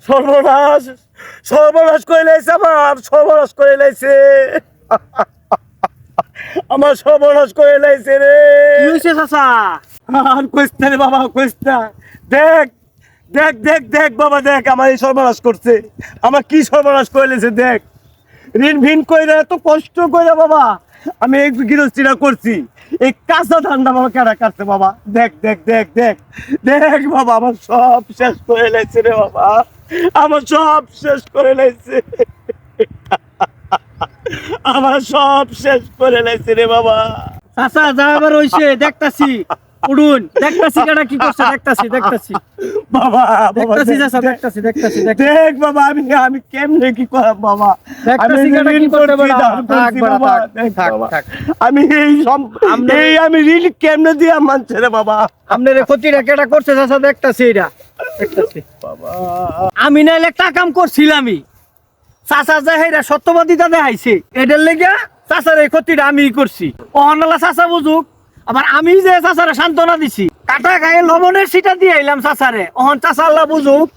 সর্বনাশ, সর্বনাশ করে লাইছে, আমার সর্বনাশ করে লাইছে, আমার সর্বনাশ করে লাইছে রে। কি হইছে চাচা? আর কইস না রে বাবা, কইস না। দেখ দেখ দেখ দেখ বাবা, দেখ আমার এই সর্বনাশ করছে, আমার কি সর্বনাশ করে লাইছে দেখ। ঋণ ভিন কইরা এত কষ্ট কইরা বাবা আমি এই গৃহস্থিরা করছি, এই কাঁচা ধানটা বাবা কেনা কাটছে বাবা। দেখ দেখ দেখ দেখ দেখ বাবা, আমার সব শেষ করে লাইছে রে বাবা, আমার সব শেষ করে লাইছে, আমার সব শেষ করে লাইছে রে বাবা। চাচা যা আবার হইছে দেখতাছি, উড়ুন দেখতাছি কেডা কি করছে, দেখতাছি দেখতাছি বাবা বাবা দেখতাছি চাচা, দেখতাছি দেখতাছি দেখ বাবা, আমি আমি কেমনে কি করাম বাবা, আমি দেখতাছি কেডা কি ঋণ করতে করছি, পারে। দান থাক করছি বাবা, বাবা, থাক, দেখ থাক, বাবা। থাক। আমি এই আমি ঋণ কেমনে দিয়া মানছে রে বাবা। আপনার এই ক্ষতিটা কেডা করছে চাচা, দেখতাছি এটা দেখতাছি। বাবা আমি নাইলে একটা কাম করছিলামই, চাচা যা হেরা সত্যবাদিতা দেখাইছে, এটার লেগে চাচার এই ক্ষতিটা আমি করছি। অহনালা চাচা বুঝুক, আবার আমি যে চাচারে সান্ত্বনা দিছি, কাটা গায়ে লবণের সিটা দিয়ে আইলাম চাচারে, অহন চাচা আল্লাহ বুঝুক